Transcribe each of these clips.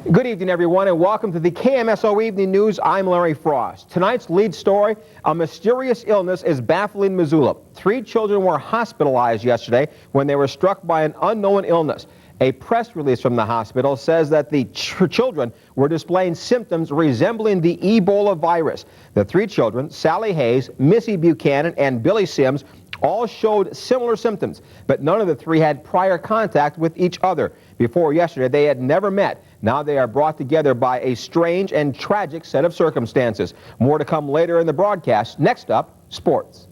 Good evening, everyone, and welcome to the KMSO Evening News. I'm Larry Frost. Tonight's lead story, a mysterious illness is baffling Missoula. 3 children were hospitalized yesterday when they were struck by an unknown illness. A press release from the hospital says that the children were displaying symptoms resembling the Ebola virus. The 3 children, Sally Hayes, Missy Buchanan, and Billy Sims, all showed similar symptoms, but none of the 3 had prior contact with each other. Before yesterday, they had never met. Now they are brought together by a strange and tragic set of circumstances. More to come later in the broadcast. Next up, sports.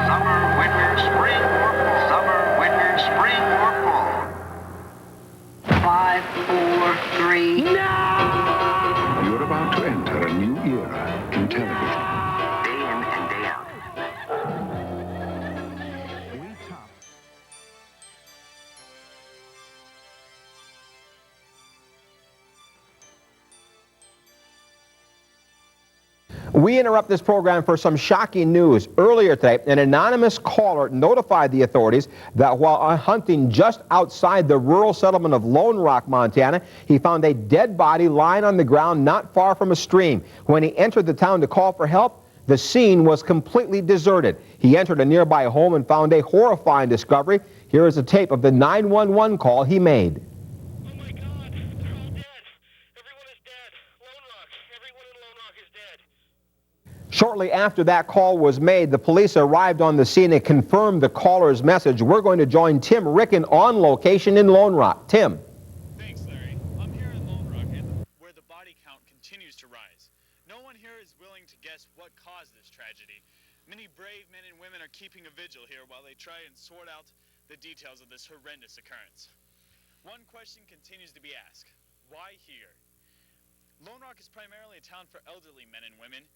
Summer, winter, spring, or fall. Summer, winter, spring, or fall. 5, 4, 3. No! You're about to enter a new era in television. Day in and day out. We interrupt this program for some shocking news. Earlier today, an anonymous caller notified the authorities that while hunting just outside the rural settlement of Lone Rock, Montana, he found a dead body lying on the ground not far from a stream. When he entered the town to call for help, the scene was completely deserted. He entered a nearby home and found a horrifying discovery. Here is a tape of the 911 call he made. Oh my God, they're all dead. Everyone is dead. Lone Rock, everyone in Lone Rock is dead. Shortly after that call was made, the police arrived on the scene and confirmed the caller's message. We're going to join Tim Ricken on location in Lone Rock. Tim. Thanks, Larry. I'm here in Lone Rock, where the body count continues to rise. No one here is willing to guess what caused this tragedy. Many brave men and women are keeping a vigil here while they try and sort out the details of this horrendous occurrence. One question continues to be asked. Why here? Lone Rock is primarily a town for elderly men and women,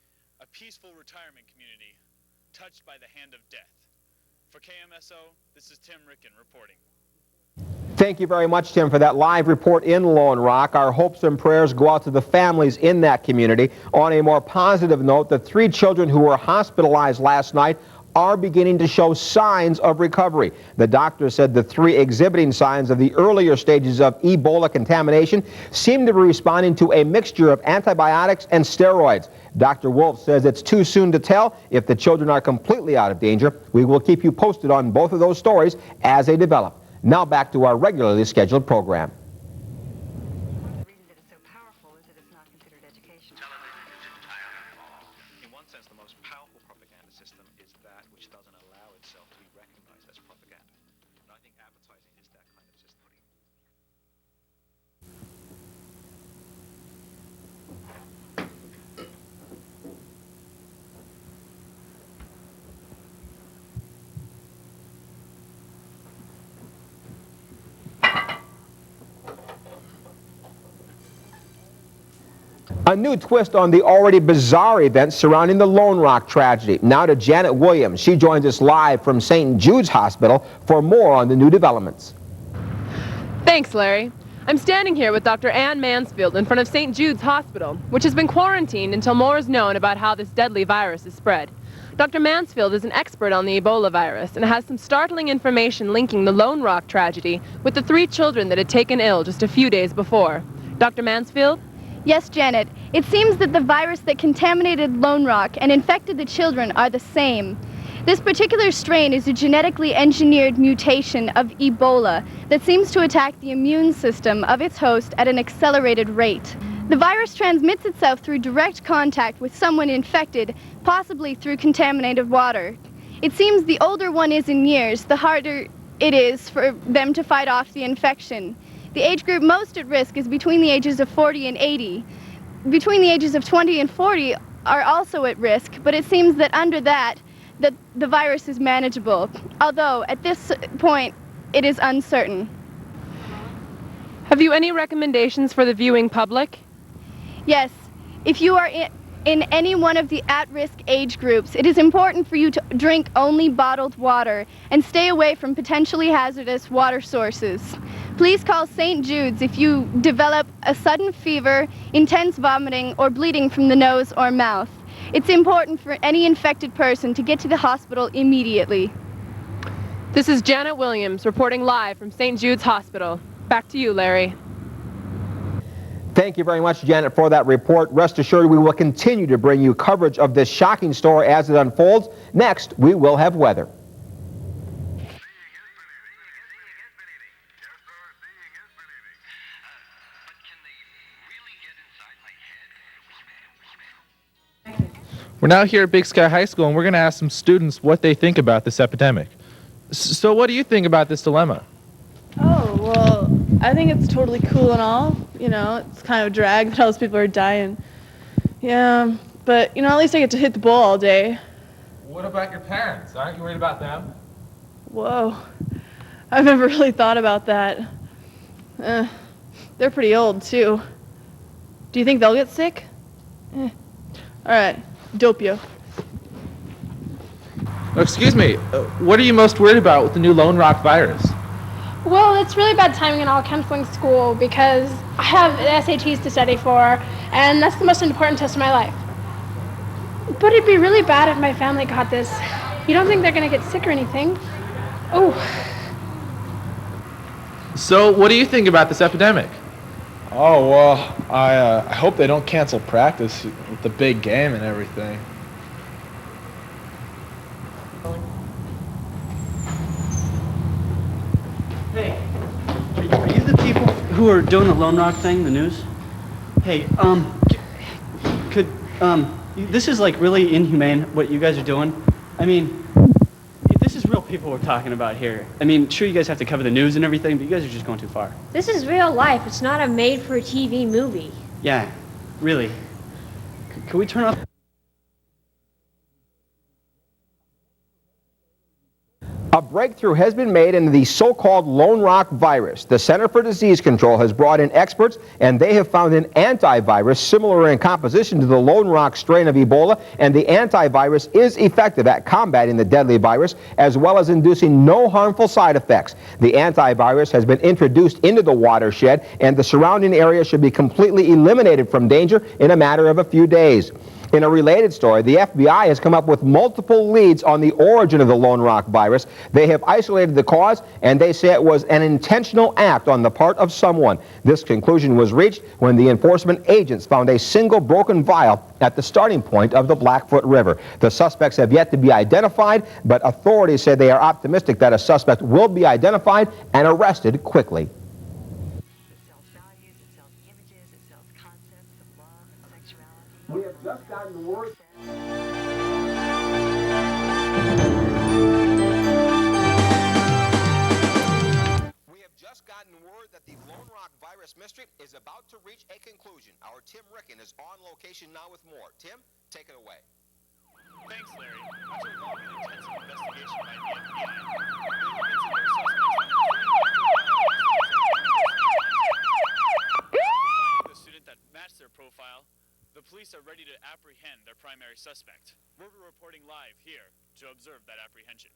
a peaceful retirement community touched by the hand of death. For KMSO, this is Tim Ricken reporting. Thank you very much, Tim, for that live report in Lone Rock. Our hopes and prayers go out to the families in that community. On a more positive note, the 3 children who were hospitalized last night are beginning to show signs of recovery. The doctor said the 3 exhibiting signs of the earlier stages of Ebola contamination seem to be responding to a mixture of antibiotics and steroids. Dr. Wolf says it's too soon to tell if the children are completely out of danger. We will keep you posted on both of those stories as they develop. Now back to our regularly scheduled program. The reason that it's so powerful is that it's not considered educational. In one sense, the most powerful propaganda system is that which doesn't allow itself to be recognized as propaganda. And I think advertising is that kind of system. A new twist on the already bizarre events surrounding the Lone Rock tragedy. Now to Janet Williams. She joins us live from St. Jude's Hospital for more on the new developments. Thanks, Larry. I'm standing here with Dr. Ann Mansfield in front of St. Jude's Hospital, which has been quarantined until more is known about how this deadly virus is spread. Dr. Mansfield is an expert on the Ebola virus and has some startling information linking the Lone Rock tragedy with the 3 children that had taken ill just a few days before. Dr. Mansfield? Yes, Janet. It seems that the virus that contaminated Lone Rock and infected the children are the same. This particular strain is a genetically engineered mutation of Ebola that seems to attack the immune system of its host at an accelerated rate. The virus transmits itself through direct contact with someone infected, possibly through contaminated water. It seems the older one is in years, the harder it is for them to fight off the infection. The age group most at risk is between the ages of 40 and 80. Between the ages of 20 and 40 are also at risk, but it seems that under that, the virus is manageable, although at this point it is uncertain. Have you any recommendations for the viewing public? Yes, if you are in any one of the at-risk age groups, it is important for you to drink only bottled water and stay away from potentially hazardous water sources. Please call St. Jude's if you develop a sudden fever, intense vomiting, or bleeding from the nose or mouth. It's important for any infected person to get to the hospital immediately. This is Janet Williams reporting live from St. Jude's Hospital. Back to you, Larry. Thank you very much, Janet, for that report. Rest assured, we will continue to bring you coverage of this shocking story as it unfolds. Next, we will have weather. We're now here at Big Sky High School, and we're going to ask some students what they think about this epidemic. So what do you think about this dilemma? Oh, well, I think it's totally cool and all. You know, it's kind of a drag that all those people are dying. Yeah, but, you know, at least I get to hit the ball all day. What about your parents? Aren't you worried about them? Whoa. I've never really thought about that. They're pretty old, too. Do you think they'll get sick? All right. Dopio. Excuse me, what are you most worried about with the new Lone Rock virus? Well, it's really bad timing and I'll canceling school because I have SATs to study for, and that's the most important test of my life. But it'd be really bad if my family got this. You don't think they're going to get sick or anything? Oh. So what do you think about this epidemic? Oh, well, I hope they don't cancel practice with the big game and everything. Hey, are you the people who are doing the Lone Rock thing, the news? Hey, this is like really inhumane what you guys are doing. I mean, this is real people we're talking about here. I mean, sure you guys have to cover the news and everything, but you guys are just going too far. This is real life. It's not a made-for-TV movie. Yeah, really. Can we turn off? A breakthrough has been made in the so-called Lone Rock virus. The Center for Disease Control has brought in experts, and they have found an antivirus similar in composition to the Lone Rock strain of Ebola, and the antivirus is effective at combating the deadly virus, as well as inducing no harmful side effects. The antivirus has been introduced into the watershed, and the surrounding area should be completely eliminated from danger in a matter of a few days. In a related story, the FBI has come up with multiple leads on the origin of the Lone Rock virus. They have isolated the cause, and they say it was an intentional act on the part of someone. This conclusion was reached when the enforcement agents found a single broken vial at the starting point of the Blackfoot River. The suspects have yet to be identified, but authorities say they are optimistic that a suspect will be identified and arrested quickly. We have just gotten word. That the Lone Rock virus mystery is about to reach a conclusion. Our Tim Ricken is on location now with more. Tim, take it away. Thanks, Larry. After a long and intensive investigation by the FBI, finding the student that matched their profile, the police are ready to apprehend their primary suspect. We're reporting live here to observe that apprehension.